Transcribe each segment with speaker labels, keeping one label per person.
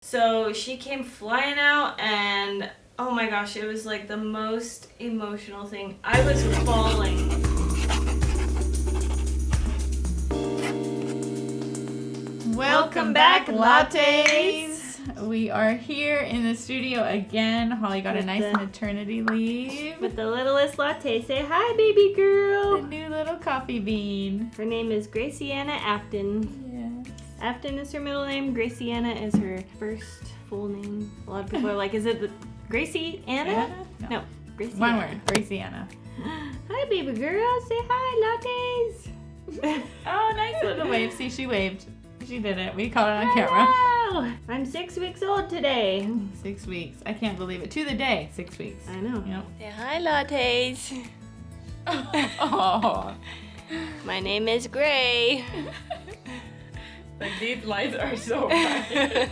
Speaker 1: So she came flying out, and oh my gosh, it was like the most emotional thing. I was bawling.
Speaker 2: Welcome back, Lattes. We are here in the studio again. Holly got a nice maternity leave.
Speaker 1: With the littlest latte. Say hi, baby girl.
Speaker 2: The new little coffee bean.
Speaker 1: Her name is Graciana Afton.
Speaker 2: Yes.
Speaker 1: Afton is her middle name. Graciana is her first full name. A lot of people are like, is it the Gracie Anna? No, Gracie.
Speaker 2: One word, Graciana.
Speaker 1: Hi, baby girl. Say hi, lattes.
Speaker 2: Oh, nice little wave. See, she waved. She did it. We caught it on camera.
Speaker 1: Hello. I'm 6 weeks old today.
Speaker 2: 6 weeks. I can't believe it. To the day, 6 weeks.
Speaker 1: I know.
Speaker 2: Yep.
Speaker 1: Say hi, lattes.
Speaker 2: Oh.
Speaker 1: My name is Gray.
Speaker 2: Like, these lights are so bright.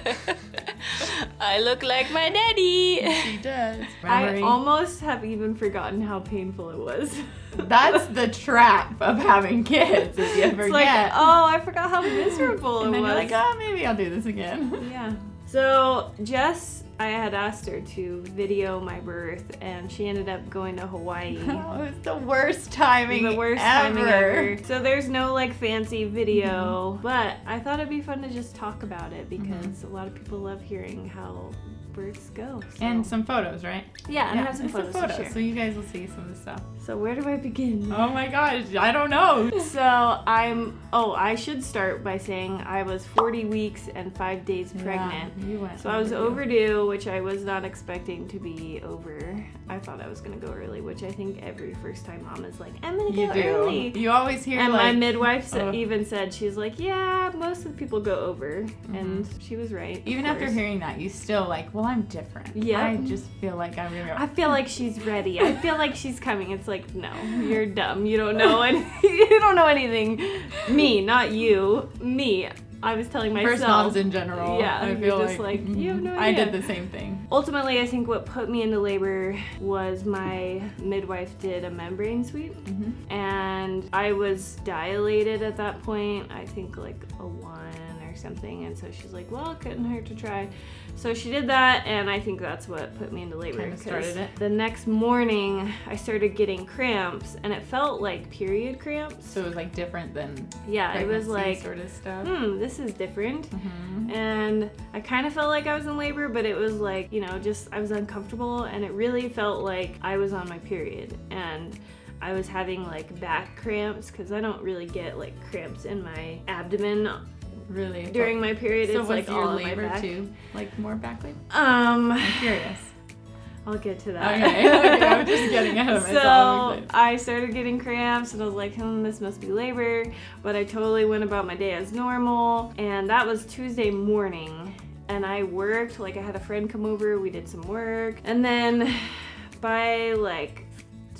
Speaker 1: I look like my daddy.
Speaker 2: She does.
Speaker 1: I almost have even forgotten how painful it was.
Speaker 2: That's the trap of having kids, is you forget.
Speaker 1: It's like, oh, I forgot how miserable
Speaker 2: and
Speaker 1: it
Speaker 2: then
Speaker 1: was.
Speaker 2: you're like, oh, maybe I'll do this again.
Speaker 1: Yeah. So Jess, I had asked her to video my birth, and she ended up going to Hawaii.
Speaker 2: Oh, it's the worst timing
Speaker 1: timing ever. So there's no like fancy video, but I thought it'd be fun to just talk about it because a lot of people love hearing how births go. So.
Speaker 2: And some photos, right?
Speaker 1: Yeah, and I have some photos to share.
Speaker 2: So you guys will see some of the stuff.
Speaker 1: So where do I begin?
Speaker 2: Oh my gosh, I don't know.
Speaker 1: So I should start by saying I was 40 weeks and 5 days pregnant.
Speaker 2: Yeah, you went
Speaker 1: so I was overdue, which I was not expecting to be over. I thought I was gonna go early, which I think every first time mom is like, I'm gonna go early.
Speaker 2: You always hear
Speaker 1: and
Speaker 2: like,
Speaker 1: my midwife even said, she's like, yeah, most of the people go over. And she was right.
Speaker 2: Even after hearing that, you still like, well, I'm different.
Speaker 1: Yeah.
Speaker 2: I just feel like
Speaker 1: I feel like she's ready. I feel like she's coming. It's like, no, you're dumb. You don't know you don't know anything. Me, not you. Me. I was telling myself.
Speaker 2: First moms in general.
Speaker 1: Yeah,
Speaker 2: I feel
Speaker 1: just like you have no idea.
Speaker 2: I did the same thing.
Speaker 1: Ultimately, I think what put me into labor was my midwife did a membrane sweep, and I was dilated at that point. I think like a 1 or something, and so she's like, well, it couldn't hurt to try. So she did that, and I think that's what put me into labor.
Speaker 2: Kind of started it.
Speaker 1: The next morning, I started getting cramps, and it felt like period cramps.
Speaker 2: So it was like different than
Speaker 1: it was like
Speaker 2: sort of stuff.
Speaker 1: This is different. And I kind of felt like I was in labor, but it was like, just I was uncomfortable, and it really felt like I was on my period, and I was having like back cramps because I don't really get like cramps in my abdomen. Really? During my period,
Speaker 2: so
Speaker 1: it's like all of my back.
Speaker 2: Too? Like more back labor? I'm curious.
Speaker 1: I'll get to that.
Speaker 2: Okay, I'm just getting ahead of myself.
Speaker 1: So I started getting cramps, and I was like, this must be labor. But I totally went about my day as normal, and that was Tuesday morning. And I worked, like I had a friend come over, we did some work, and then by like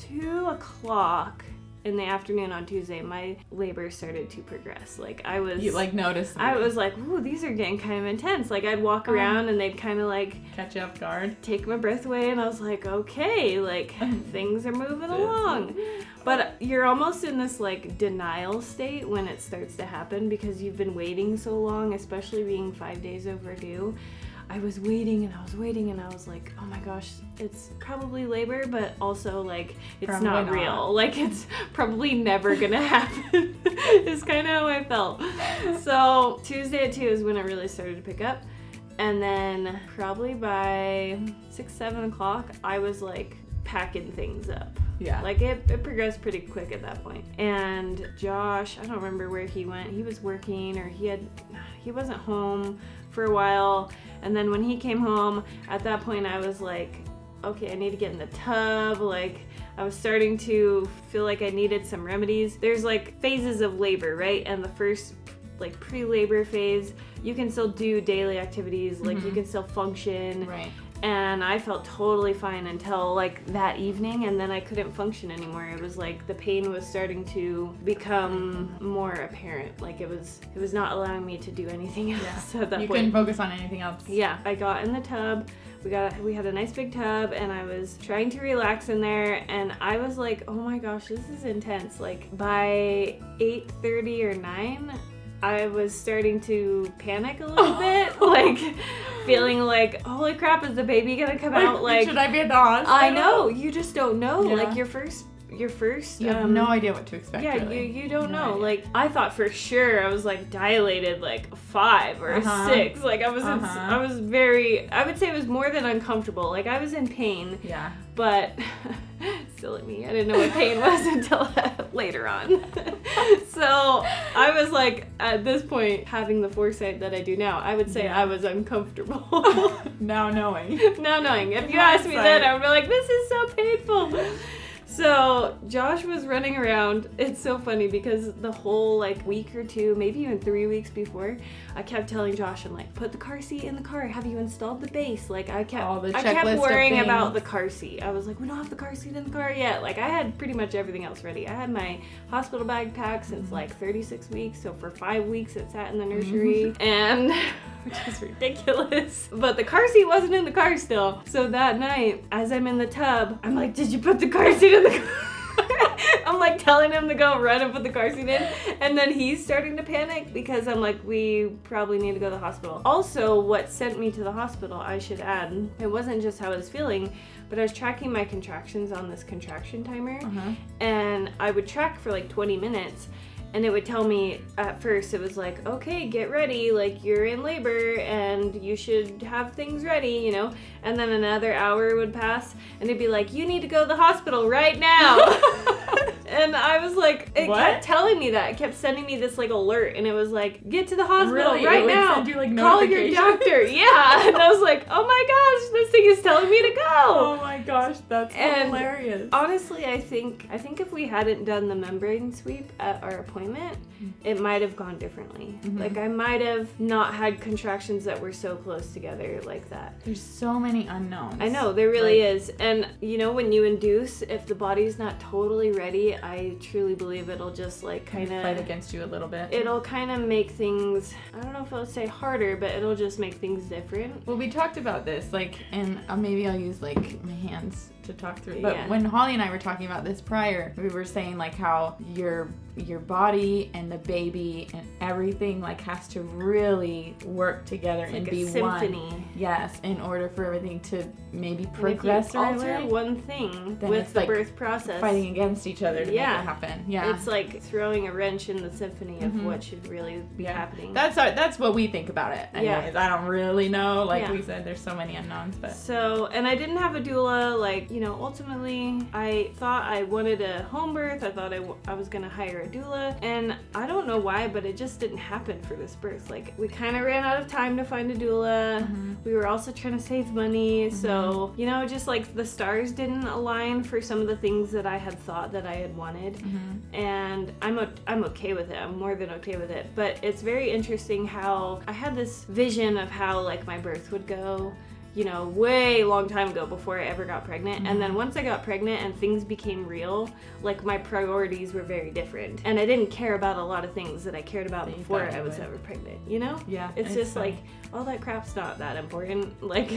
Speaker 1: 2 o'clock in the afternoon on Tuesday, my labor started to progress. Like I was...
Speaker 2: You like noticed?
Speaker 1: I was like, ooh, these are getting kind of intense. Like I'd walk around and they'd kind of like...
Speaker 2: Catch you off guard.
Speaker 1: Take my breath away, and I was like, okay, like things are moving along. But you're almost in this like denial state when it starts to happen because you've been waiting so long, especially being 5 days overdue. I was waiting and I was waiting, and I was like, oh my gosh, it's probably labor, but also like it's
Speaker 2: probably
Speaker 1: not real. Like it's probably never gonna happen. It's kind of how I felt. So Tuesday at 2 is when it really started to pick up. And then probably by 6, 7 o'clock, I was like packing things up.
Speaker 2: Yeah.
Speaker 1: Like it progressed pretty quick at that point. And Josh, I don't remember where he went. He was working, or he wasn't home for a while. And then when he came home, at that point I was like, okay, I need to get in the tub. Like I was starting to feel like I needed some remedies. There's like phases of labor, right? And the first like pre-labor phase, you can still do daily activities, like you can still function.
Speaker 2: Right.
Speaker 1: And I felt totally fine until like that evening, and then I couldn't function anymore. It was like the pain was starting to become more apparent. Like it was not allowing me to do anything else at that point.
Speaker 2: You couldn't focus on anything else.
Speaker 1: Yeah, I got in the tub. We had a nice big tub, and I was trying to relax in there, and I was like, oh my gosh, this is intense. Like by 8:30 or 9, I was starting to panic a little bit, like feeling like, holy crap, is the baby gonna come out? Like,
Speaker 2: should I be at the hospital?
Speaker 1: I know, you just don't know.
Speaker 2: Yeah.
Speaker 1: Like your first.
Speaker 2: You have no idea what to expect.
Speaker 1: Yeah,
Speaker 2: really.
Speaker 1: you don't
Speaker 2: No
Speaker 1: know.
Speaker 2: idea.
Speaker 1: Like I thought for sure I was like dilated like a 5 or a 6. Like I was I was very, I would say it was more than uncomfortable. Like I was in pain.
Speaker 2: Yeah.
Speaker 1: But silly me, I didn't know what pain was until later on. So I was like, at this point, having the foresight that I do now, I would say I was uncomfortable.
Speaker 2: Now knowing.
Speaker 1: Now knowing. If you asked me then, I would be like, this is so painful. So Josh was running around. It's so funny because the whole like week or 2, maybe even 3 weeks before, I kept telling Josh, I'm like, put the car seat in the car. Have you installed the base? Like I kept worrying about the car seat. I was like, we don't have the car seat in the car yet. Like I had pretty much everything else ready. I had my hospital bag packed since like 36 weeks. So for 5 weeks it sat in the nursery and which is ridiculous. But the car seat wasn't in the car still. So that night, as I'm in the tub, I'm like, did you put the car seat in the car? I'm like telling him to go run and put the car seat in, and then he's starting to panic because I'm like, we probably need to go to the hospital. Also, what sent me to the hospital, I should add, it wasn't just how I was feeling, but I was tracking my contractions on this contraction timer, and I would track for like 20 minutes. And it would tell me at first, it was like, okay, get ready, like you're in labor and you should have things ready, you know? And then another hour would pass and it'd be like, you need to go to the hospital right now. And I was like, it kept telling me that. It kept sending me this like alert and it was like, get to the hospital right now.
Speaker 2: Send you, like,
Speaker 1: call your doctor. Yeah. And I was like, oh my gosh, this thing is telling me to go.
Speaker 2: Oh my gosh, that's hilarious.
Speaker 1: Honestly, I think if we hadn't done the membrane sweep at our appointment, it might have gone differently. Like I might have not had contractions that were so close together like that.
Speaker 2: There's so many unknowns.
Speaker 1: I know, there really is. And you know, when you induce, if the body's not totally ready, I truly believe it'll just like kind of
Speaker 2: fight against you a little bit.
Speaker 1: It'll kind of make things, I don't know if I'll say harder, but it'll just make things different.
Speaker 2: Well, we talked about this, like, and maybe I'll use like my hands to talk through. But
Speaker 1: Yeah.
Speaker 2: when Holly and I were talking about this prior, we were saying like how your body and the baby and everything like has to really work together
Speaker 1: It's
Speaker 2: and
Speaker 1: like
Speaker 2: be
Speaker 1: a symphony.
Speaker 2: one. Yes, in order for everything to maybe progress.
Speaker 1: If you alter one thing
Speaker 2: then
Speaker 1: with
Speaker 2: it's
Speaker 1: the
Speaker 2: like
Speaker 1: birth process,
Speaker 2: fighting against each other to make it happen. Yeah,
Speaker 1: it's like throwing a wrench in the symphony of what should really be happening.
Speaker 2: That's what we think about it. Anyways, I don't really know. Like we said, there's so many unknowns, but
Speaker 1: so, and I didn't have a doula. Like, you know, ultimately, I thought I wanted a home birth. I thought I was gonna hire a doula, and I don't know why, but it just didn't happen for this birth. Like, we kind of ran out of time to find a doula. We were also trying to save money, so you know, just like the stars didn't align for some of the things that I had thought that I had wanted, and I'm okay with it. I'm more than okay with it. But it's very interesting how I had this vision of how like my birth would go, you know, way long time ago before I ever got pregnant. And then once I got pregnant and things became real, like my priorities were very different. And I didn't care about a lot of things that I cared about before I was ever pregnant, you know?
Speaker 2: Yeah.
Speaker 1: It's just funny. Like, all that crap's not that important. Like,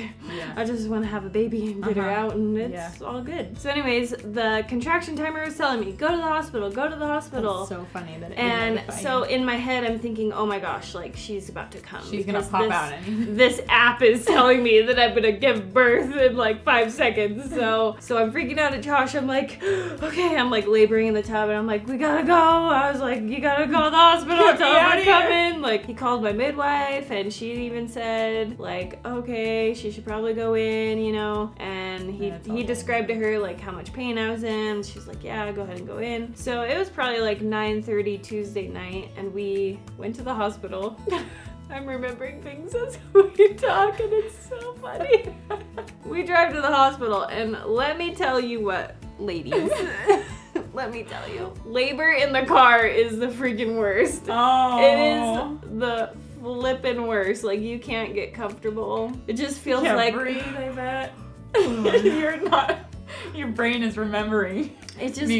Speaker 1: I just want to have a baby and get her out and it's all good. So anyways, the contraction timer was telling me, go to the hospital, go to the hospital.
Speaker 2: That's so funny that it
Speaker 1: And so in my head, I'm thinking, oh my gosh, like she's about to come.
Speaker 2: She's going to pop out.
Speaker 1: This app is telling me that I'm going to give birth in like 5 seconds. So I'm freaking out at Josh. I'm like, okay, I'm like laboring in the tub and I'm like, we gotta go. I was like, you gotta go to the hospital. Tell him we're coming. Like, he called my midwife and she even said like, okay, she should probably go in, you know. And he described to her like how much pain I was in. She's like, yeah, go ahead and go in. So it was probably like 9:30 Tuesday night and we went to the hospital. I'm remembering things as we talk and it's so funny. We drive to the hospital and let me tell you what, ladies. Let me tell you. Labor in the car is the freaking worst.
Speaker 2: Oh.
Speaker 1: It is the flippin' worst. Like, you can't get comfortable. It just feels like...
Speaker 2: breathe, I bet. You're not... Your brain is remembering.
Speaker 1: It just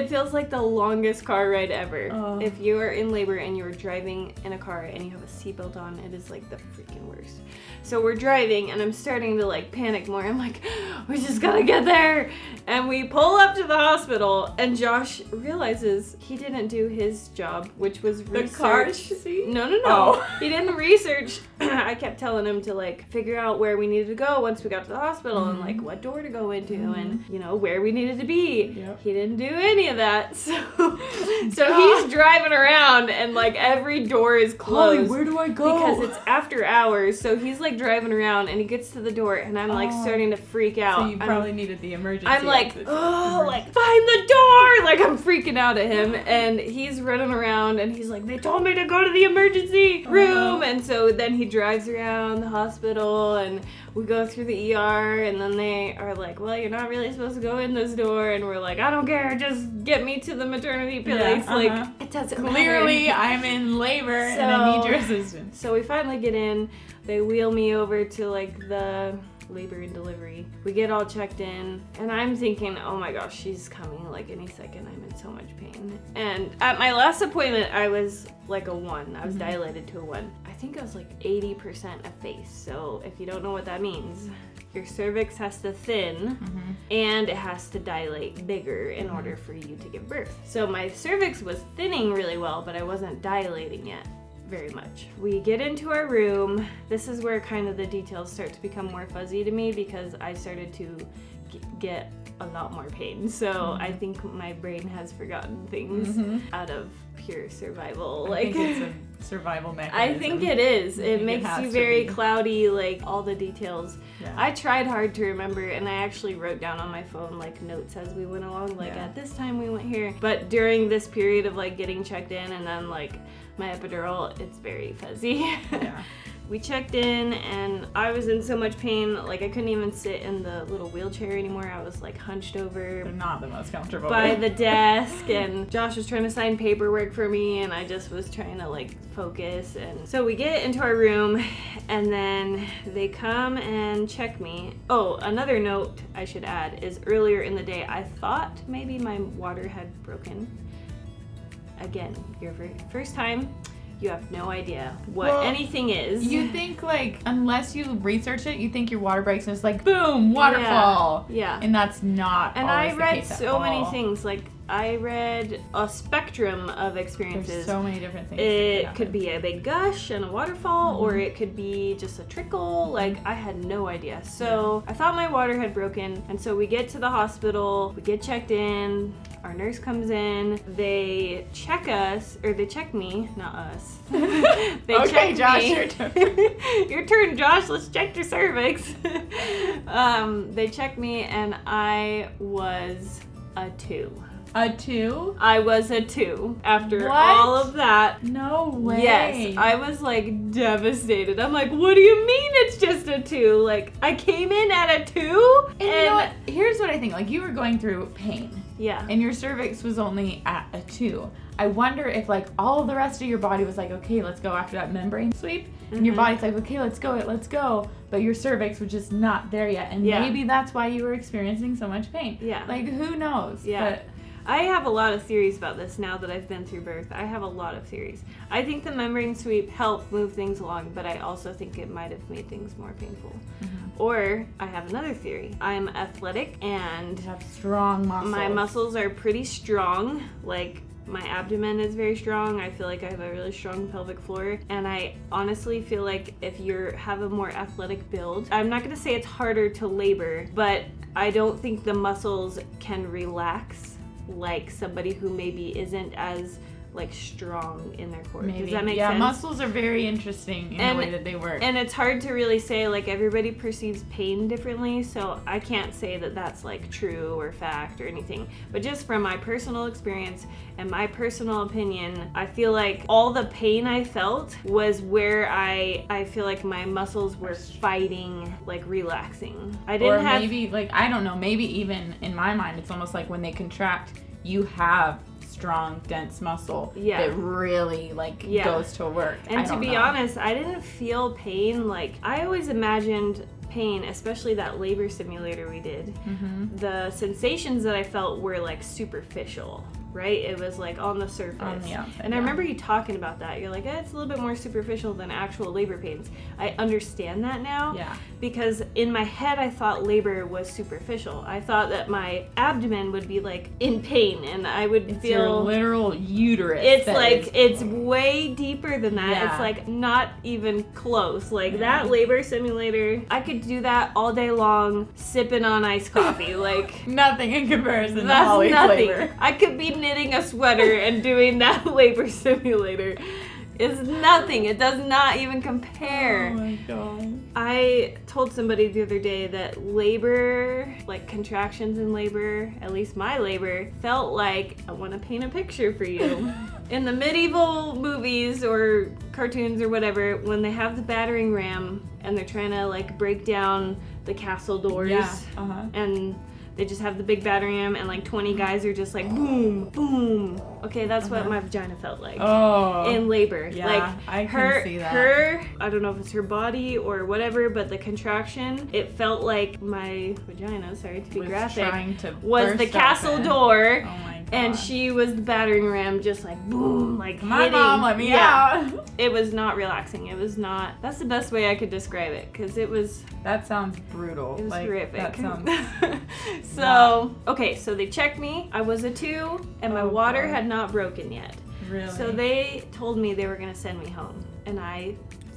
Speaker 1: feels like the longest car ride ever.
Speaker 2: Oh.
Speaker 1: If you are in labor and you're driving in a car and you have a seatbelt on, it is like the freaking worst. So we're driving and I'm starting to like panic more. I'm like, we just gotta get there. And we pull up to the hospital and Josh realizes he didn't do his job, which was research.
Speaker 2: The car seat?
Speaker 1: No.
Speaker 2: Oh.
Speaker 1: He didn't research. I kept telling him to like figure out where we needed to go once we got to the hospital and like what door to go into and you know where we needed to be.
Speaker 2: Yep.
Speaker 1: He didn't do any of that. So he's driving around and like every door is closed.
Speaker 2: Holly, where do I go?
Speaker 1: Because it's after hours. So he's like driving around and he gets to the door and I'm like starting to freak out.
Speaker 2: So you probably needed the emergency.
Speaker 1: I'm like, like find the door. Like I'm freaking out at him and he's running around and he's like, they told me to go to the emergency room. And so then he drives around the hospital and we go through the ER and then they are like, well, you're not really supposed to go in this door. And we're like, I don't care. Just get me to the maternity place. Like, it doesn't
Speaker 2: Clearly,
Speaker 1: matter.
Speaker 2: I'm in labor and I need your assistance.
Speaker 1: So we finally get in. They wheel me over to like the labor and delivery. We get all checked in and I'm thinking, oh my gosh, she's coming like any second. I'm in so much pain. And at my last appointment, I was like a 1. I was dilated to a 1. I think I was like 80% effaced. So if you don't know what that means, your cervix has to thin and it has to dilate bigger in order for you to give birth. So my cervix was thinning really well, but I wasn't dilating yet very much. We get into our room. This is where kind of the details start to become more fuzzy to me because I started to get a lot more pain. So I think my brain has forgotten things out of pure survival.
Speaker 2: I think it's a survival mechanism.
Speaker 1: I think it is. It makes you very
Speaker 2: be.
Speaker 1: cloudy, like all the details.
Speaker 2: Yeah.
Speaker 1: I tried hard to remember and I actually wrote down on my phone like notes as we went along, like at this time we went here. But during this period of like getting checked in and then like my epidural, it's very fuzzy.
Speaker 2: Yeah.
Speaker 1: We checked in and I was in so much pain, like I couldn't even sit in the little wheelchair anymore. I was like hunched over
Speaker 2: They're not the most comfortable.
Speaker 1: by the desk and Josh was trying to sign paperwork for me and I just was trying to like focus. And so we get into our room and then they come and check me. Oh, another note I should add is earlier in the day I thought maybe my water had broken. Again, your first time, you have no idea what anything is.
Speaker 2: You think like, unless you research it, you think your water breaks and it's like, boom, waterfall.
Speaker 1: Yeah.
Speaker 2: And that's not
Speaker 1: And
Speaker 2: always
Speaker 1: I read
Speaker 2: the case at
Speaker 1: so many
Speaker 2: all.
Speaker 1: things. Like I read a spectrum of experiences.
Speaker 2: There's so many different things.
Speaker 1: It could be a big gush and a waterfall, or it could be just a trickle. Like I had no idea. So I thought my water had broken, and so we get to the hospital. We get checked in. Our nurse comes in. They check us, or they check me, not us. They
Speaker 2: Okay,
Speaker 1: check
Speaker 2: Josh,
Speaker 1: me.
Speaker 2: your turn.
Speaker 1: Your turn, Josh. Let's check your cervix. They checked me, and I was a 2.
Speaker 2: A 2?
Speaker 1: I was a 2 after
Speaker 2: What?
Speaker 1: all of that.
Speaker 2: No way.
Speaker 1: Yes, I was like devastated. I'm like, what do you mean it's just a 2? Like, I came in at a 2?
Speaker 2: And you know what? Here's what I think. Like, you were going through pain.
Speaker 1: Yeah.
Speaker 2: And your cervix was only at a 2. I wonder if like all of the rest of your body was like, okay, let's go after that membrane sweep. And your body's like, okay, let's go. But your cervix was just not there yet. And maybe that's why you were experiencing so much pain.
Speaker 1: Yeah.
Speaker 2: Like, who knows?
Speaker 1: Yeah.
Speaker 2: But
Speaker 1: I have a lot of theories about this now that I've been through birth. I have a lot of theories. I think the membrane sweep helped move things along, but I also think it might have made things more painful. Or I have another theory. I'm athletic and
Speaker 2: you have strong muscles.
Speaker 1: my muscles are pretty strong. Like, my abdomen is very strong. I feel like I have a really strong pelvic floor. And I honestly feel like if you have a more athletic build, I'm not gonna say it's harder to labor, but I don't think the muscles can relax like somebody who maybe isn't as like strong in their core.
Speaker 2: Maybe.
Speaker 1: Does that make
Speaker 2: yeah,
Speaker 1: sense?
Speaker 2: muscles are very interesting in the way that they work.
Speaker 1: And it's hard to really say, like, everybody perceives pain differently, so I can't say that that's like true or fact or anything. But just from my personal experience and my personal opinion, I feel like all the pain I felt was where I feel like my muscles were fighting, like relaxing. I didn't have
Speaker 2: maybe like, I don't know, maybe even in my mind it's almost like when they contract, you have strong, dense muscle that really goes to work.
Speaker 1: And to be honest, I didn't feel pain. Like, I always imagined pain, especially that labor simulator we did. The sensations that I felt were like superficial, right? It was like on the surface.
Speaker 2: On the outside,
Speaker 1: and I remember you talking about that. You're like, it's a little bit more superficial than actual labor pains. I understand that now.
Speaker 2: Yeah.
Speaker 1: Because in my head, I thought labor was superficial. I thought that my abdomen would be like in pain and I would feel
Speaker 2: your literal uterus.
Speaker 1: It's like, it's way deeper than that.
Speaker 2: Yeah.
Speaker 1: It's like not even close. Like that labor simulator, I could do that all day long, sipping on iced coffee. Like
Speaker 2: nothing in comparison to
Speaker 1: that's
Speaker 2: Holly's
Speaker 1: nothing.
Speaker 2: labor.
Speaker 1: I could be knitting a sweater and doing that labor simulator. It's nothing. It does not even compare.
Speaker 2: Oh my god.
Speaker 1: I told somebody the other day that labor, like contractions in labor, at least my labor, felt like, I want to paint a picture for you. In the medieval movies or cartoons or whatever, when they have the battering ram and they're trying to like break down the castle doors, and they just have the big battering ram and like 20 guys are just like boom, boom. Okay, that's what my vagina felt like in labor.
Speaker 2: Yeah,
Speaker 1: like
Speaker 2: I can see that.
Speaker 1: Her, I don't know if it's her body or whatever, but the contraction, it felt like my vagina, sorry to be graphic, was the castle door.
Speaker 2: Oh my god.
Speaker 1: And she was the battering ram, just like boom, like
Speaker 2: my
Speaker 1: hitting.
Speaker 2: mom let me out.
Speaker 1: It was not relaxing. It was not. That's the best way I could describe it, because it was.
Speaker 2: That sounds brutal.
Speaker 1: It was horrific.
Speaker 2: That sounds.
Speaker 1: So okay, so they checked me. I was a 2, and my water
Speaker 2: God.
Speaker 1: had not broken yet.
Speaker 2: Really?
Speaker 1: So they told me they were gonna send me home, and I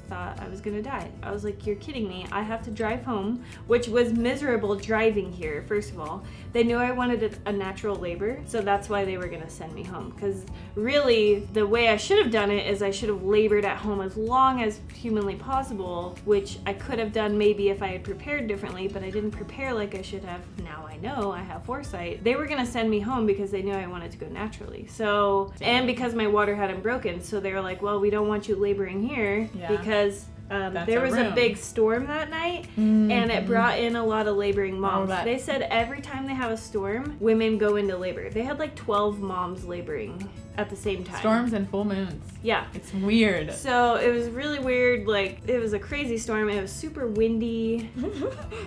Speaker 1: thought I was gonna die. I was like, you're kidding me. I have to drive home, which was miserable driving here, first of all. They knew I wanted a natural labor, so that's why they were gonna send me home. Because really, the way I should have done it is I should have labored at home as long as humanly possible, which I could have done maybe if I had prepared differently, but I didn't prepare like I should have. Now I know, I have foresight. They were gonna send me home because they knew I wanted to go naturally. So, and because my water hadn't broken, so they were like, well, we don't want you laboring here because there was a big storm that night, and it brought in a lot of laboring moms. They said every time they have a storm, women go into labor. They had like 12 moms laboring at the same time.
Speaker 2: Storms and full moons.
Speaker 1: Yeah.
Speaker 2: It's weird.
Speaker 1: So it was really weird. Like, it was a crazy storm. It was super windy.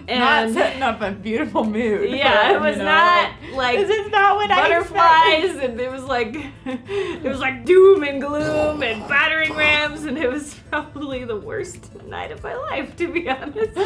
Speaker 1: And
Speaker 2: not setting up a beautiful mood.
Speaker 1: Yeah, it was not like
Speaker 2: this is not what
Speaker 1: butterflies, and it was like doom and gloom and battering rams, and it was probably the worst night of my life, to be honest.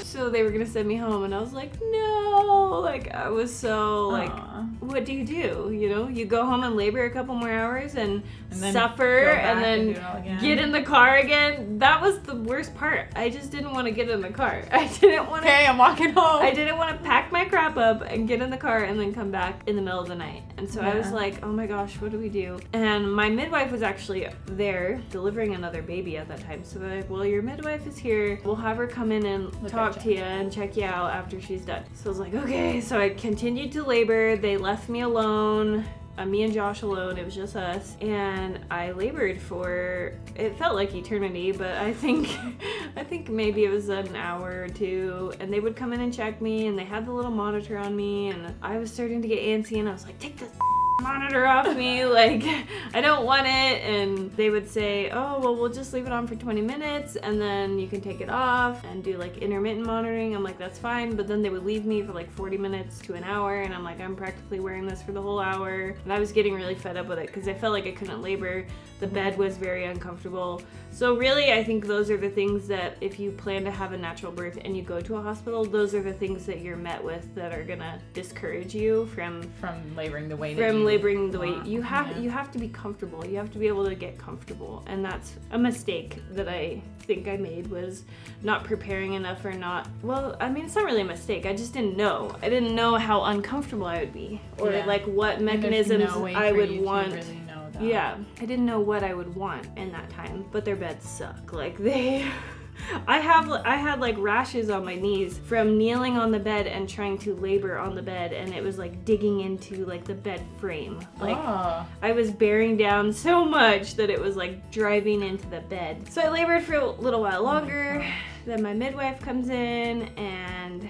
Speaker 1: So they were gonna send me home, and I was like, no. Like, I was so like, what do? You know, you go home and labor a couple more hours and suffer and then get in the car again. That was the worst part. I just didn't want to get in the car. I didn't want to.
Speaker 2: Okay, I'm walking home.
Speaker 1: I didn't want to pack my crap up and get in the car and then come back in the middle of the night. And so I was like, oh my gosh, what do we do? And my midwife was actually there delivering another baby at that time. So they're like, well, your midwife is here. We'll have her come in and talk to you and check you out after she's done. So I was like, okay. So I continued to labor. They left me alone. Me and Josh alone, it was just us, and I labored for, it felt like eternity, but I think maybe it was an hour or 2, and they would come in and check me, and they had the little monitor on me, and I was starting to get antsy, and I was like, take this monitor off me, like, I don't want it. And they would say, oh, well, we'll just leave it on for 20 minutes and then you can take it off and do like intermittent monitoring. I'm like, that's fine. But then they would leave me for like 40 minutes to an hour, and I'm like, I'm practically wearing this for the whole hour. And I was getting really fed up with it because I felt like I couldn't labor. The bed was very uncomfortable. So really, I think those are the things that if you plan to have a natural birth and you go to a hospital, those are the things that you're met with that are gonna discourage you from
Speaker 2: laboring the way
Speaker 1: you have to be comfortable. You have to be able to get comfortable, and that's a mistake that I think I made, was not preparing enough, or not, well, I mean, it's not really a mistake. I just didn't know. I didn't know how uncomfortable I would be, or like what mechanisms I would want.
Speaker 2: Really know that.
Speaker 1: Yeah, I didn't know what I would want in that time, but their beds suck. Like I had like rashes on my knees from kneeling on the bed and trying to labor on the bed, and it was like digging into like the bed frame. Like I was bearing down so much that it was like driving into the bed. So I labored for a little while longer. Then my midwife comes in and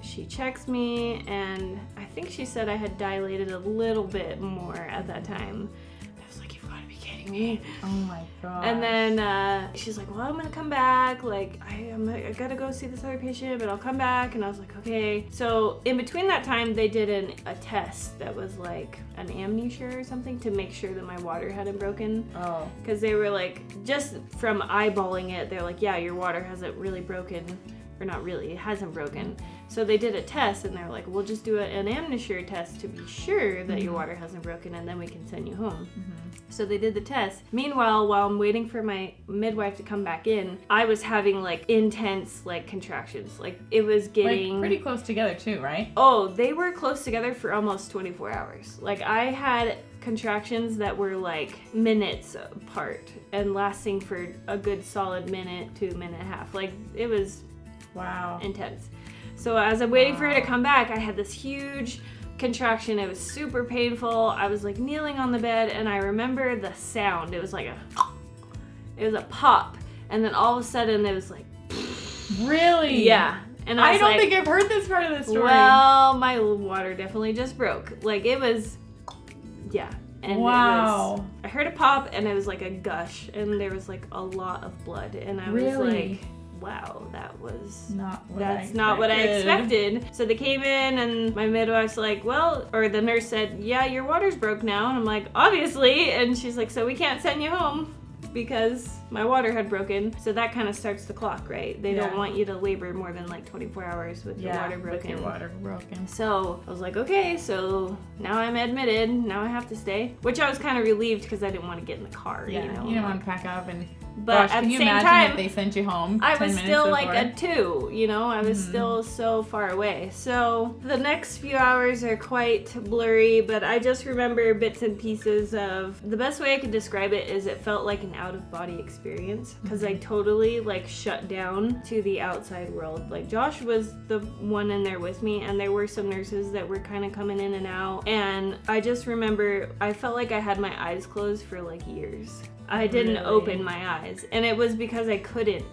Speaker 1: she checks me, and I think she said I had dilated a little bit more at that time. I was like, you've got to be kidding texting me.
Speaker 2: Oh my god.
Speaker 1: And then she's like, well, I'm gonna come back. Like, I gotta go see this other patient, but I'll come back. And I was like, okay. So in between that time, they did a test that was like an AmniSure or something to make sure that my water hadn't broken.
Speaker 2: Oh.
Speaker 1: Because they were like, just from eyeballing it, they're like, yeah, your water hasn't really broken. Or not really, it hasn't broken. So they did a test and they're like, we'll just do an AmniSure test to be sure that your water hasn't broken and then we can send you home. So they did the test. Meanwhile, while I'm waiting for my midwife to come back in, I was having like intense like contractions. Like it was getting...
Speaker 2: Like pretty close together too, right?
Speaker 1: Oh, they were close together for almost 24 hours. Like I had contractions that were like minutes apart and lasting for a good solid minute to a minute and a half. Like it was...
Speaker 2: Wow.
Speaker 1: Intense. So as I'm waiting for her to come back, I had this huge contraction. It was super painful. I was like kneeling on the bed and I remember the sound. It was like it was a pop. And then all of a sudden it was like...
Speaker 2: Really?
Speaker 1: Yeah. And
Speaker 2: I don't think I've heard this part of the story.
Speaker 1: Well, my water definitely just broke. Like it was... Yeah. And
Speaker 2: wow.
Speaker 1: I heard a pop and it was like a gush and there was like a lot of blood. And I was like... Wow, that was not what I expected. So they came in and my midwife's like, well, or the nurse said, yeah, your water's broke now. And I'm like, obviously. And she's like, so we can't send you home because my water had broken. So that kind of starts the clock, right? They don't want you to labor more than like 24 hours with your water broken.
Speaker 2: With your water broken.
Speaker 1: So I was like, okay, so now I'm admitted. Now I have to stay. Which I was kind of relieved because I didn't want to get in the car, you know?
Speaker 2: You didn't want to pack up and...
Speaker 1: But
Speaker 2: gosh,
Speaker 1: at
Speaker 2: can
Speaker 1: the
Speaker 2: you
Speaker 1: same
Speaker 2: imagine
Speaker 1: time,
Speaker 2: if they sent you home?
Speaker 1: I was still like
Speaker 2: before?
Speaker 1: a 2, you know, I was still so far away. So the next few hours are quite blurry, but I just remember bits and pieces of, the best way I could describe it is it felt like an out-of-body experience because I totally like shut down to the outside world. Like Josh was the one in there with me and there were some nurses that were kind of coming in and out. And I just remember I felt like I had my eyes closed for like years. I didn't open my eyes, and it was because I couldn't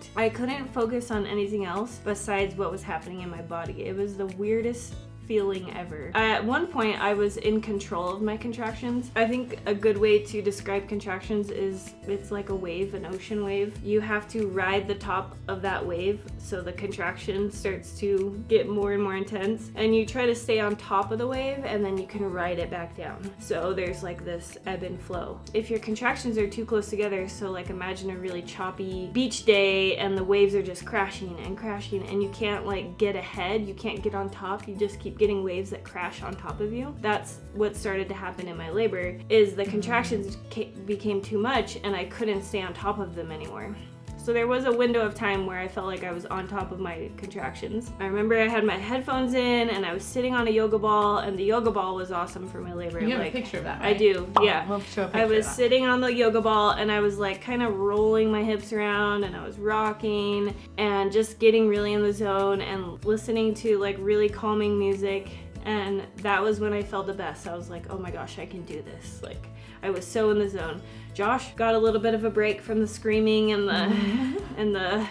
Speaker 1: focus on anything else besides what was happening in my body. It was the weirdest feeling ever. At one point, I was in control of my contractions. I think a good way to describe contractions is it's like a wave, an ocean wave. You have to ride the top of that wave so the contraction starts to get more and more intense, and you try to stay on top of the wave and then you can ride it back down. So there's like this ebb and flow. If your contractions are too close together, so like imagine a really choppy beach day and the waves are just crashing and you can't like get ahead, you can't get on top, you just keep getting waves that crash on top of you. That's what started to happen in my labor, is the contractions became too much and I couldn't stay on top of them anymore. So there was a window of time where I felt like I was on top of my contractions. I remember I had my headphones in and I was sitting on a yoga ball, and the yoga ball was awesome for my labor.
Speaker 2: You have
Speaker 1: like,
Speaker 2: a picture of that, right?
Speaker 1: I do, yeah.
Speaker 2: We'll show a picture
Speaker 1: I was
Speaker 2: of that.
Speaker 1: sitting on the yoga ball and I was like kind of rolling my hips around and I was rocking and just getting really in the zone and listening to like really calming music. And that was when I felt the best. I was like, oh my gosh, I can do this. Like, I was so in the zone. Josh got a little bit of a break from the screaming and the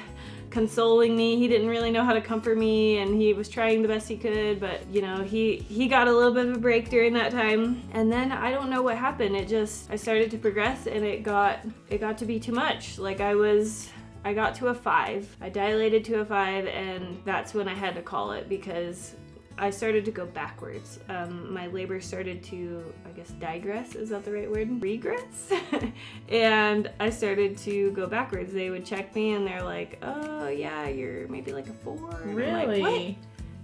Speaker 1: consoling me. He didn't really know how to comfort me, and he was trying the best he could, but you know, he got a little bit of a break during that time. And then I don't know what happened. I started to progress and it got to be too much. Like I got to a 5. I dilated to a 5, and that's when I had to call it because I started to go backwards. My labor started to, I guess, digress. Is that the right word? Regress? And I started to go backwards. They would check me and they're like, oh yeah, you're maybe like a 4. And
Speaker 2: really?
Speaker 1: I'm like, what?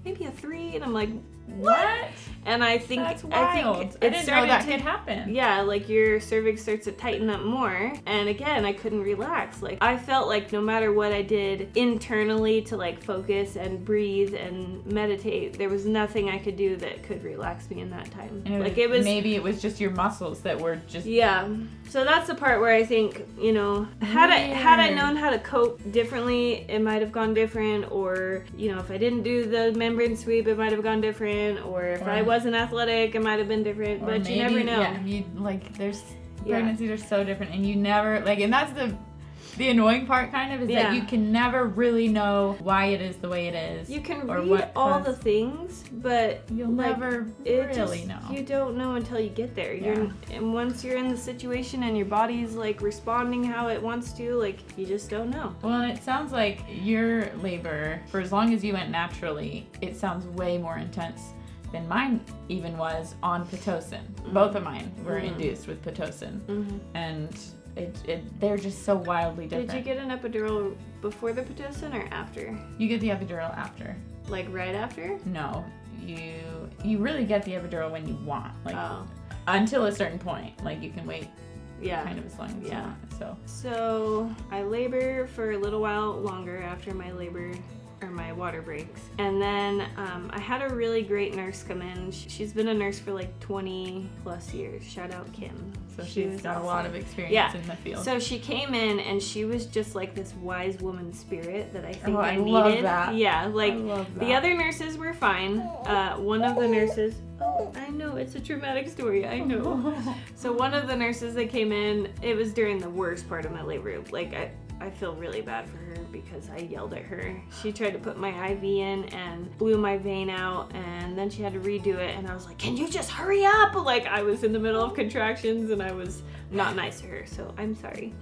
Speaker 1: Maybe a 3? And I'm like,
Speaker 2: what?
Speaker 1: And I think
Speaker 2: That's wild.
Speaker 1: I
Speaker 2: didn't know that could happen.
Speaker 1: Yeah, like your cervix starts to tighten up more. And again, I couldn't relax. Like I felt like no matter what I did internally to like focus and breathe and meditate, there was nothing I could do that could relax me in that time.
Speaker 2: And
Speaker 1: like it was
Speaker 2: maybe it was just your muscles that were just
Speaker 1: So that's the part where I think, you know, had I known how to cope differently, it might have gone different. Or, you know, if I didn't do the membrane sweep, it might have gone different. Or if I wasn't athletic, it might have been different. But maybe, you never know.
Speaker 2: Yeah, pregnancies are so different, and you never, like, and that's the the annoying part kind of is
Speaker 1: Yeah.
Speaker 2: that you can never really know why it is the way it is.
Speaker 1: You can
Speaker 2: or
Speaker 1: read
Speaker 2: what
Speaker 1: all
Speaker 2: caused-
Speaker 1: the things, but
Speaker 2: You'll
Speaker 1: like,
Speaker 2: never
Speaker 1: it
Speaker 2: really
Speaker 1: just,
Speaker 2: know.
Speaker 1: You don't know until you get there.
Speaker 2: Yeah.
Speaker 1: And once you're in the situation and your body's like responding how it wants to, like you just don't know.
Speaker 2: Well, and it sounds like your labor, for as long as you went naturally, it sounds way more intense than mine even was on Pitocin. Both of mine were induced with Pitocin. And they're just so wildly different.
Speaker 1: Did you get an epidural before the Pitocin or after?
Speaker 2: You get the epidural after.
Speaker 1: Like right after?
Speaker 2: No, you really get the epidural when you want, like until a certain point. Like you can wait kind of as long as you want.
Speaker 1: So I labor for a little while longer after my labor or my water breaks. And then I had a really great nurse come in. She's been a nurse for like 20 plus years. Shout out Kim.
Speaker 2: So she's got a lot of experience in the field.
Speaker 1: So she came in and she was just like this wise woman spirit that I think I needed.
Speaker 2: Love that.
Speaker 1: Yeah, like
Speaker 2: I love that.
Speaker 1: the other nurses were fine. One of the nurses, I know, it's a traumatic story, I know. So one of the nurses that came in, it was during the worst part of my labor. Like I feel really bad for her because I yelled at her. She tried to put my IV in and blew my vein out, and then she had to redo it, and I was like, can you just hurry up? Like I was in the middle of contractions and I was not nice to her, so I'm sorry.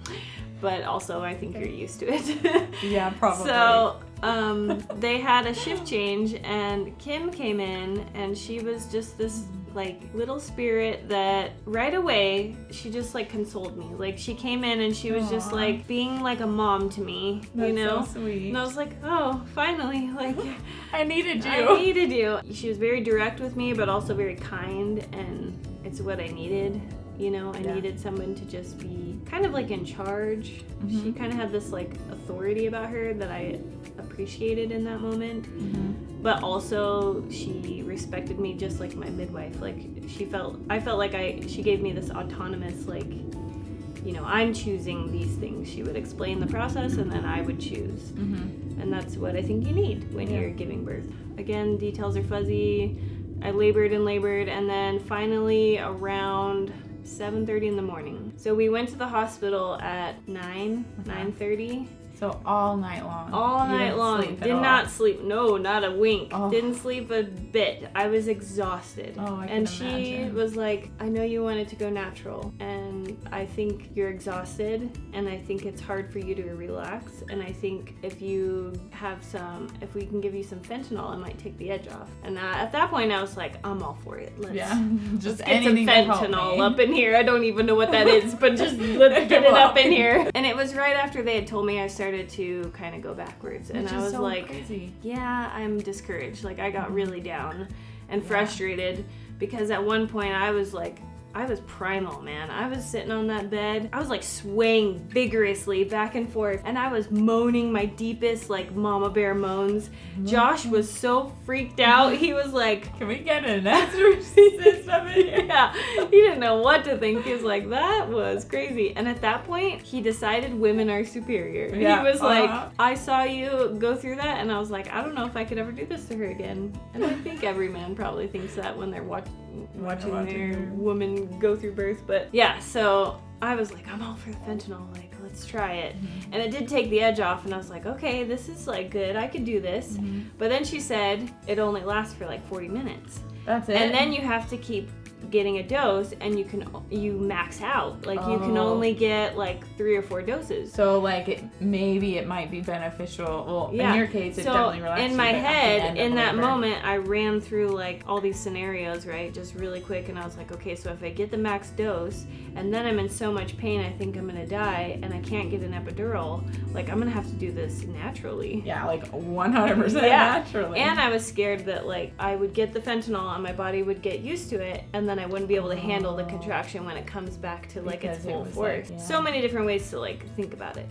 Speaker 1: But also I think you're used to it.
Speaker 2: Yeah, probably.
Speaker 1: So they had a shift change and Kim came in and she was just this like little spirit that right away she just like consoled me. Like she came in and she was just like being like a mom to me.
Speaker 2: That's
Speaker 1: you know?
Speaker 2: so sweet.
Speaker 1: And I was like, oh, finally, like
Speaker 2: I needed you.
Speaker 1: I needed you. She was very direct with me, but also very kind, and it's what I needed. You know, I needed someone to just be kind of like in charge. She kind of had this like authority about her that I appreciated in that moment. But also she respected me just like my midwife. Like I felt like she gave me this autonomous, like, you know, I'm choosing these things. She would explain the process and then I would choose. And that's what I think you need when you're giving birth. Again, details are fuzzy. I labored, and then finally around 7:30 in the morning. So we went to the hospital at 9:30.
Speaker 2: So all night long.
Speaker 1: All night long. Did not sleep. No, not a wink.
Speaker 2: Oh.
Speaker 1: Didn't sleep a bit. I was exhausted.
Speaker 2: Oh, I
Speaker 1: and
Speaker 2: can
Speaker 1: she
Speaker 2: imagine.
Speaker 1: was like, I know you wanted to go natural, and I think you're exhausted, and I think it's hard for you to relax, and I think if we can give you some fentanyl, it might take the edge off. And at that point, I was like, I'm all for it. Let's
Speaker 2: just
Speaker 1: get some
Speaker 2: anything to help
Speaker 1: fentanyl
Speaker 2: me.
Speaker 1: up in here. I don't even know what that is, but just let's get it up in here. And it was right after they had told me I started to kind of go backwards, and
Speaker 2: Which
Speaker 1: I
Speaker 2: is
Speaker 1: was
Speaker 2: so
Speaker 1: like,
Speaker 2: crazy.
Speaker 1: yeah, I'm discouraged. Like I got really down and frustrated because at one point I was primal, man. I was sitting on that bed. I was like swaying vigorously back and forth, and I was moaning my deepest like mama bear moans. Josh was so freaked out. He was like,
Speaker 2: can we get an exorcist system in here?
Speaker 1: yeah, he didn't know what to think. He was like, that was crazy. And at that point, he decided women are superior.
Speaker 2: Yeah,
Speaker 1: He was like, I saw you go through that, and I was like, I don't know if I could ever do this to her again. And I think every man probably thinks that when they're watching their woman go through birth. But yeah, so I was like, I'm all for the fentanyl, like let's try it. And it did take the edge off, and I was like, okay, this is like good, I could do this. But then she said it only lasts for like 40 minutes.
Speaker 2: That's it.
Speaker 1: And then you have to keep getting a dose, and you max out. Like you can only get like 3 or 4 doses.
Speaker 2: So like maybe it might be beneficial. Well, in your case, it definitely relaxes
Speaker 1: in
Speaker 2: you,
Speaker 1: my
Speaker 2: but at the
Speaker 1: head,
Speaker 2: end of
Speaker 1: in that
Speaker 2: labor-
Speaker 1: moment, I ran through like all these scenarios, right, just really quick, and I was like, okay, so if I get the max dose, and then I'm in so much pain, I think I'm gonna die, and I can't get an epidural, like I'm gonna have to do this naturally.
Speaker 2: Yeah, like 100% naturally.
Speaker 1: And I was scared that like I would get the fentanyl and my body would get used to it, and then I wouldn't be able to handle the contraction when it comes back to like its full force. So many different ways to like think about it.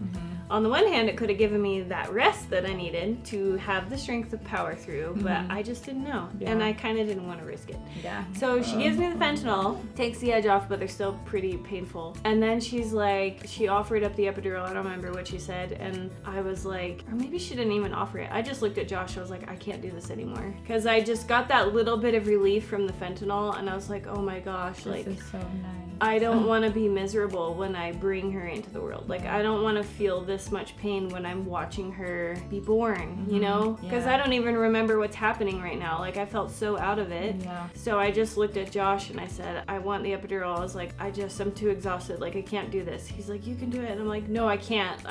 Speaker 1: On the one hand, it could have given me that rest that I needed to have the strength of power through, but I just didn't know, and I kind of didn't want to risk it.
Speaker 2: Yeah.
Speaker 1: So she gives me the fentanyl, takes the edge off, but they're still pretty painful. And then she's like, she offered up the epidural. I don't remember what she said, and I was like, or maybe she didn't even offer it. I just looked at Josh. I was like, I can't do this anymore, because I just got that little bit of relief from the fentanyl, and I was like, oh my gosh, like
Speaker 2: This is so nice.
Speaker 1: I don't want to be miserable when I bring her into the world. Like I don't want to feel this this much pain when I'm watching her be born, you
Speaker 2: Mhm.
Speaker 1: know? Because
Speaker 2: Yeah.
Speaker 1: I don't even remember what's happening right now. Like, I felt so out of it.
Speaker 2: Yeah.
Speaker 1: So I just looked at Josh and I said, I want the epidural. I was like, I'm too exhausted. Like, I can't do this. He's like, you can do it. And I'm like, no, I can't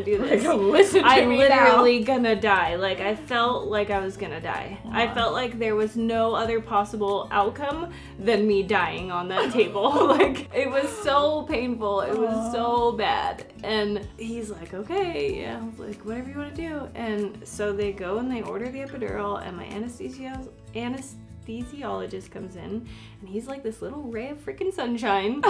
Speaker 1: do this.
Speaker 2: Listen to
Speaker 1: I'm
Speaker 2: me
Speaker 1: literally gonna die. Like, I felt like I was gonna die.
Speaker 2: Aw.
Speaker 1: I felt like there was no other possible outcome than me dying on that table. Like, it was so painful. It was so bad. And he's like, okay, yeah. I was like, whatever you want to do. And so they go and they order the epidural, and my anesthesiologist comes in, and he's like this little ray of freaking sunshine.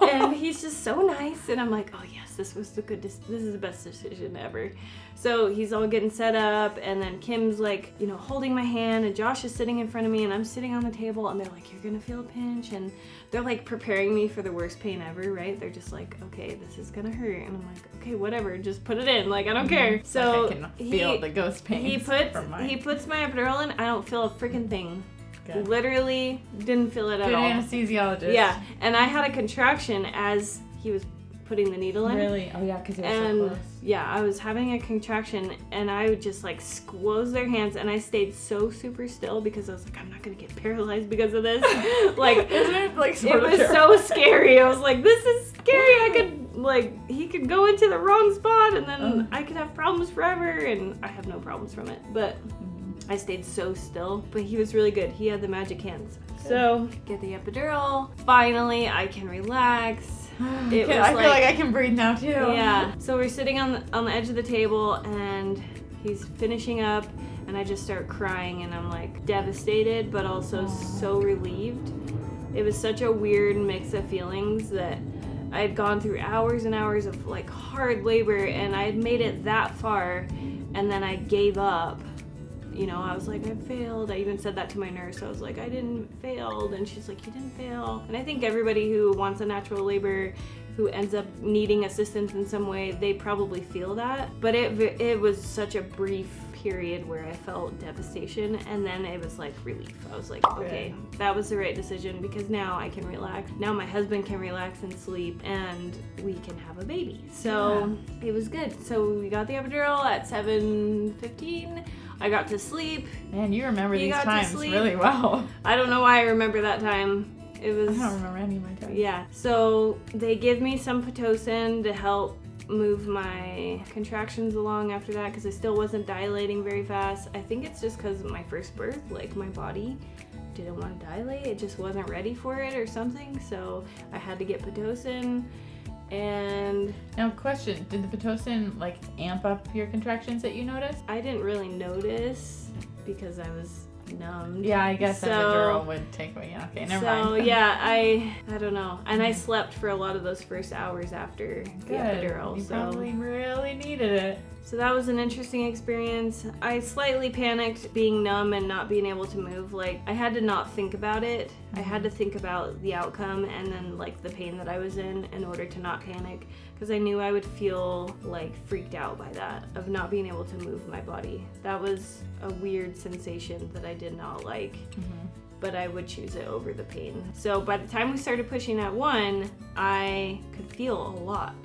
Speaker 1: And he's just so nice, and I'm like, oh yes, this is the best decision ever. So he's all getting set up, and then Kim's like, you know, holding my hand, and Josh is sitting in front of me, and I'm sitting on the table, and they're like, you're gonna feel a pinch, and they're like preparing me for the worst pain ever, right? They're just like, okay, this is gonna hurt, and I'm like, okay, whatever, just put it in, like, I don't care. So
Speaker 2: like I can feel the ghost pain.
Speaker 1: he puts my epidural in. I don't feel a freaking thing.
Speaker 2: Good.
Speaker 1: Literally didn't feel it at
Speaker 2: Good
Speaker 1: all.
Speaker 2: anesthesiologist.
Speaker 1: Yeah, and I had a contraction as he was putting the needle in.
Speaker 2: Really? Oh yeah, because it was so
Speaker 1: And
Speaker 2: close.
Speaker 1: yeah, I was having a contraction, and I would just like squeeze their hands, and I stayed so super still because I was like, I'm not gonna get paralyzed because of this. Like,
Speaker 2: Isn't it like
Speaker 1: it
Speaker 2: sort of
Speaker 1: was so scary. I was like, this is scary. He could go into the wrong spot, and then I could have problems forever, and I have no problems from it. But I stayed so still, but he was really good. He had the magic hands. So, get the epidural. Finally, I can relax.
Speaker 2: I feel like I can breathe now too.
Speaker 1: Yeah. So we're sitting on the edge of the table, and he's finishing up, and I just start crying, and I'm like devastated, but also so relieved. It was such a weird mix of feelings that I had gone through hours and hours of like hard labor, and I had made it that far, and then I gave up. You know, I was like, I failed. I even said that to my nurse. I was like, I didn't fail. And she's like, you didn't fail. And I think everybody who wants a natural labor, who ends up needing assistance in some way, they probably feel that. But it was such a brief period where I felt devastation, and then it was like relief. I was like, okay, that was the right decision, because now I can relax. Now my husband can relax and sleep, and we can have a baby. So it was good. So we got the epidural at 7:15. I got to sleep.
Speaker 2: Man, you remember these
Speaker 1: got to
Speaker 2: times
Speaker 1: sleep.
Speaker 2: really well.
Speaker 1: I don't know why I remember that time. It was.
Speaker 2: I don't remember any of my times.
Speaker 1: Yeah. So they give me some Pitocin to help move my contractions along after that, because I still wasn't dilating very fast. I think it's just because of my first birth, like my body didn't want to dilate. It just wasn't ready for it or something. So I had to get Pitocin. And
Speaker 2: now, question: did the Pitocin like amp up your contractions that you noticed?
Speaker 1: I didn't really notice because I was numbed.
Speaker 2: Yeah, I guess
Speaker 1: So-
Speaker 2: epidural would take away. Yeah, okay, never mind.
Speaker 1: So yeah, I don't know. And I slept for a lot of those first hours after the
Speaker 2: Good.
Speaker 1: epidural.
Speaker 2: You
Speaker 1: So
Speaker 2: probably really needed it.
Speaker 1: So that was an interesting experience. I slightly panicked being numb and not being able to move. Like, I had to not think about it. I had to think about the outcome and then like the pain that I was in order to not panic, because I knew I would feel like freaked out by that, of not being able to move my body. That was a weird sensation that I did not like. But I would choose it over the pain. So by the time we started pushing at 1, I could feel a lot.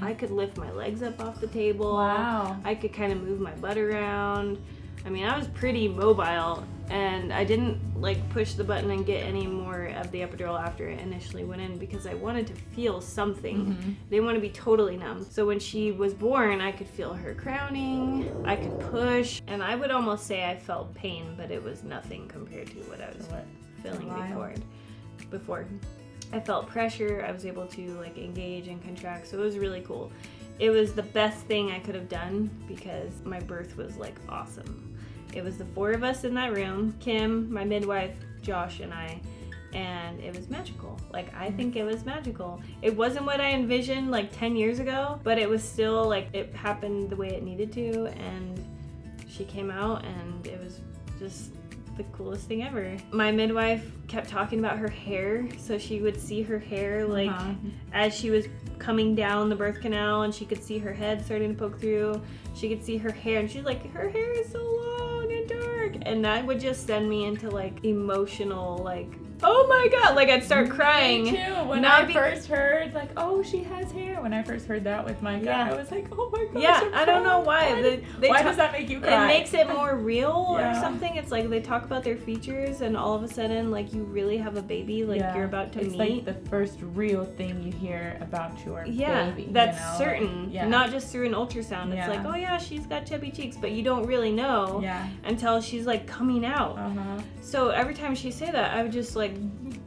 Speaker 1: I could lift my legs up off the table.
Speaker 2: Wow.
Speaker 1: I could kind of move my butt around. I mean, I was pretty mobile, and I didn't like push the button and get any more of the epidural after it initially went in, because I wanted to feel something. I didn't want to be totally numb. So when she was born, I could feel her crowning, I could push, and I would almost say I felt pain, but it was nothing compared to what I was feeling before. I felt pressure. I was able to like engage and contract, so it was really cool. It was the best thing I could have done, because my birth was like awesome. It was the 4 of us in that room, Kim, my midwife, Josh, and I, and it was magical. Like, I think it was magical. It wasn't what I envisioned like 10 years ago, but it was still like, it happened the way it needed to, and she came out, and it was just the coolest thing ever. My midwife kept talking about her hair, so she would see her hair like as she was coming down the birth canal, and she could see her head starting to poke through. She could see her hair, and she's like, her hair is so long and dark, and that would just send me into like emotional like oh my God, like I'd start crying.
Speaker 2: Me too. When I first heard, like, oh, she has hair. When I first heard that with my guy, I was like, oh my gosh.
Speaker 1: Yeah, I don't know why.
Speaker 2: Why does that make you cry?
Speaker 1: It makes it more real or something. It's like they talk about their features and all of a sudden, like, you really have a baby, like you're about to meet.
Speaker 2: It's like the first real thing you hear about your baby.
Speaker 1: That's certain. Not just through an ultrasound. It's like, oh yeah, she's got chubby cheeks, but you don't really know until she's like coming out. So every time she say that, I would just like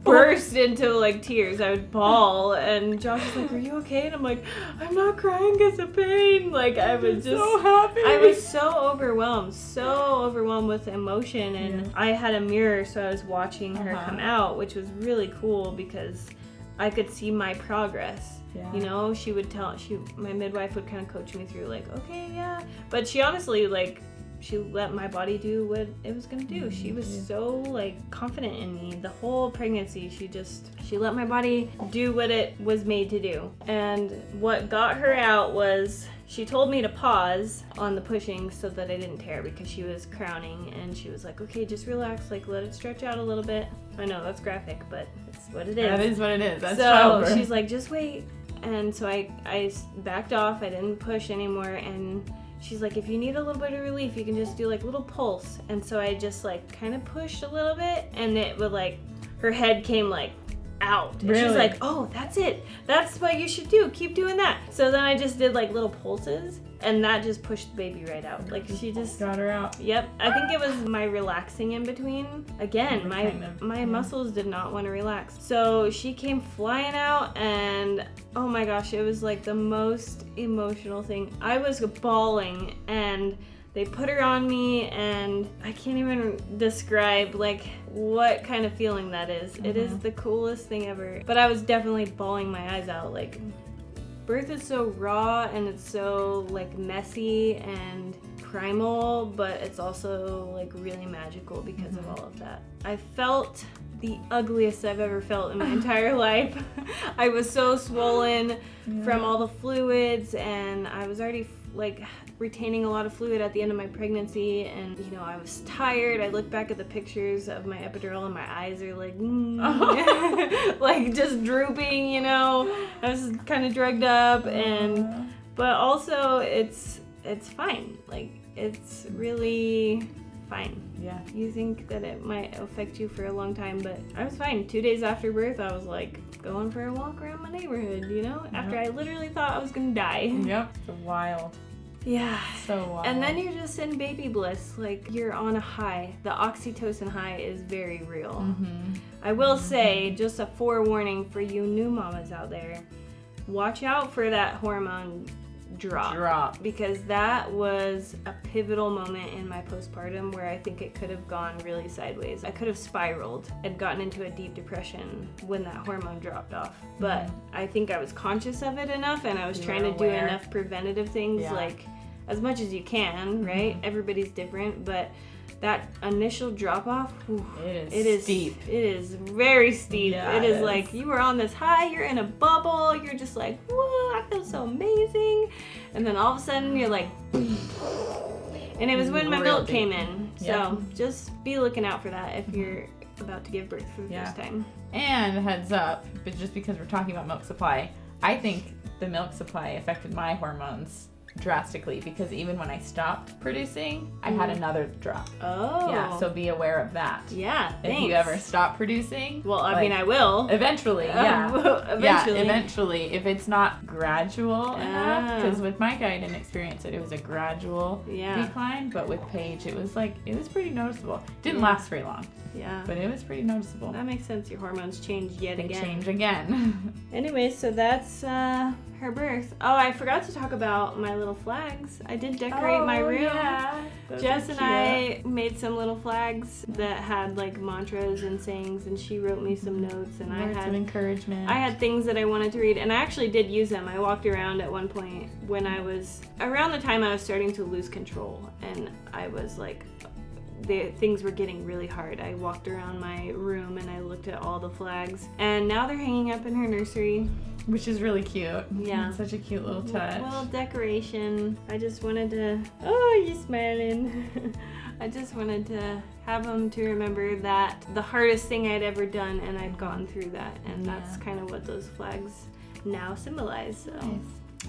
Speaker 1: burst into like tears. I would bawl, and Josh was like, "Are you okay?" And I'm like, "I'm not crying because of pain." Like I was just
Speaker 2: so happy.
Speaker 1: I was so overwhelmed with emotion, and I had a mirror, so I was watching her come out, which was really cool because I could see my progress. You know, my midwife would kind of coach me through, like, okay, but she honestly, like, she let my body do what it was gonna do. She was so like confident in me the whole pregnancy. She let my body do what it was made to do. And what got her out was she told me to pause on the pushing so that I didn't tear because she was crowning, and she was like, okay, just relax, like let it stretch out a little bit. I know that's graphic, but it's what it is.
Speaker 2: That is what it is. That's
Speaker 1: so
Speaker 2: childbirth.
Speaker 1: She's like, just wait. And so I backed off. I didn't push anymore, and she's like, if you need a little bit of relief, you can just do like little pulse. And so I just like kind of pushed a little bit, and it would like, her head came like out. And
Speaker 2: really?
Speaker 1: She's like, oh, that's it. That's what you should do. Keep doing that. So then I just did like little pulses, and that just pushed the baby right out. Like she just
Speaker 2: got her out.
Speaker 1: Yep. I think it was my relaxing in between. Again, my muscles did not want to relax. So she came flying out, and oh my gosh, it was like the most emotional thing. I was bawling, and they put her on me, and I can't even describe like what kind of feeling that is. It is the coolest thing ever. But I was definitely bawling my eyes out. Like, birth is so raw, and it's so like messy and primal, but it's also like really magical because of all of that. I felt the ugliest I've ever felt in my entire life. I was so swollen from all the fluids, and I was already like retaining a lot of fluid at the end of my pregnancy, and you know, I was tired. I look back at the pictures of my epidural, and my eyes are like like just drooping, you know. I was kind of drugged up, and but also it's fine. Like, it's really fine. Yeah. You think that it might affect you for a long time, but I was fine. 2 days after birth, I was like going for a walk around my neighborhood, you know, after I literally thought I was gonna die.
Speaker 2: Yep. It's wild.
Speaker 1: Yeah.
Speaker 2: So wild.
Speaker 1: And then you're just in baby bliss. Like, you're on a high. The oxytocin high is very real. I will say, just a forewarning for you new mamas out there, watch out for that hormone drop, because that was a pivotal moment in my postpartum where I think it could have gone really sideways. I could have spiraled and gotten into a deep depression when that hormone dropped off. But I think I was conscious of it enough, and I was trying to do enough preventative things, like as much as you can, right? Everybody's different, but that initial drop off,
Speaker 2: it is steep.
Speaker 1: It is very steep.
Speaker 2: Yeah,
Speaker 1: it is like you were on this high, you're in a bubble, you're just like, whoa, I feel so amazing. And then all of a sudden you're like, and it was when my milk came in. So just be looking out for that if you're about to give birth for the first time.
Speaker 2: And heads up, but just because we're talking about milk supply, I think the milk supply affected my hormones drastically, because even when I stopped producing, I had another drop. Oh. Yeah, so be aware of that.
Speaker 1: Yeah, thanks.
Speaker 2: If you ever stop producing.
Speaker 1: Well, I mean, I will.
Speaker 2: Eventually, eventually. Yeah, eventually. If it's not gradual enough, because with Micah, I didn't experience it. It was a gradual decline, but with Paige, it was pretty noticeable. Didn't last very long. Yeah. But it was pretty noticeable.
Speaker 1: That makes sense. Your hormones change again.
Speaker 2: They change again.
Speaker 1: Anyway, so that's her birth. Oh, I forgot to talk about my little flags. I did decorate my room. Yeah. Jess and I made some little flags that had like mantras and sayings, and she wrote me some notes, and
Speaker 2: I had some encouragement.
Speaker 1: I had things that I wanted to read, and I actually did use them. I walked around at one point when I was around the time I was starting to lose control, and I was like, things were getting really hard. I walked around my room and I looked at all the flags, and now they're hanging up in her nursery,
Speaker 2: which is really cute.
Speaker 1: Yeah,
Speaker 2: it's such a cute little touch.
Speaker 1: Well, decoration. I just wanted to. Oh, you smiling? I just wanted to have them to remember that the hardest thing I'd ever done, and I'd gone through that, and that's kind of what those flags now symbolize. So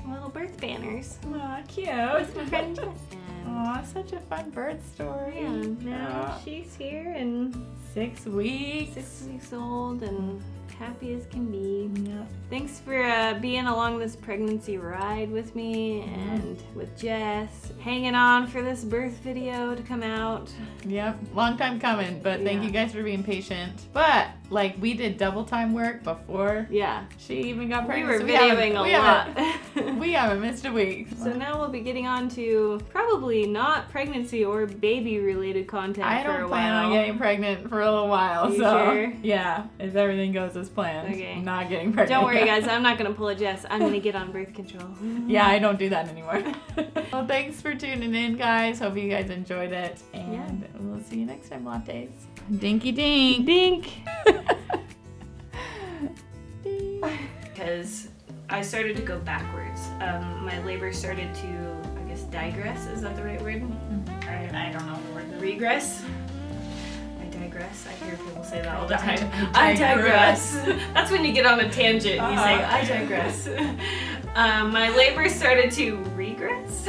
Speaker 1: little birth banners.
Speaker 2: Aw, cute.
Speaker 1: With my friend Jess.
Speaker 2: Aw, such a fun birth story.
Speaker 1: Yeah, now she's here and
Speaker 2: 6 weeks.
Speaker 1: 6 weeks old and happy as can be.
Speaker 2: Yep.
Speaker 1: Thanks for being along this pregnancy ride with me and with Jess, hanging on for this birth video to come out.
Speaker 2: Yep, long time coming, but thank you guys for being patient. But like we did double time work before she even got pregnant.
Speaker 1: We were videoing a lot.
Speaker 2: We haven't missed a week.
Speaker 1: So now we'll be getting on to probably not pregnancy or baby related content
Speaker 2: I
Speaker 1: for a while.
Speaker 2: don't plan on getting pregnant for a little while.
Speaker 1: You
Speaker 2: so
Speaker 1: sure?
Speaker 2: Yeah, if everything goes as planned.
Speaker 1: Okay.
Speaker 2: I'm not getting pregnant.
Speaker 1: Don't worry guys, I'm not gonna pull a Jess. I'm gonna get on birth control.
Speaker 2: Yeah, I don't do that anymore. Well, thanks for tuning in, guys. Hope you guys enjoyed it. And we'll see you next time, Lattes. Dinky dink.
Speaker 1: Dink. Because I started to go backwards. My labor started to, I guess, digress. Is that the right word?
Speaker 2: I don't know the word.
Speaker 1: Regress? I digress. I hear people say that all the time.
Speaker 2: I
Speaker 1: I digress. That's when you get on a tangent. You say, I digress. My labor started to regress.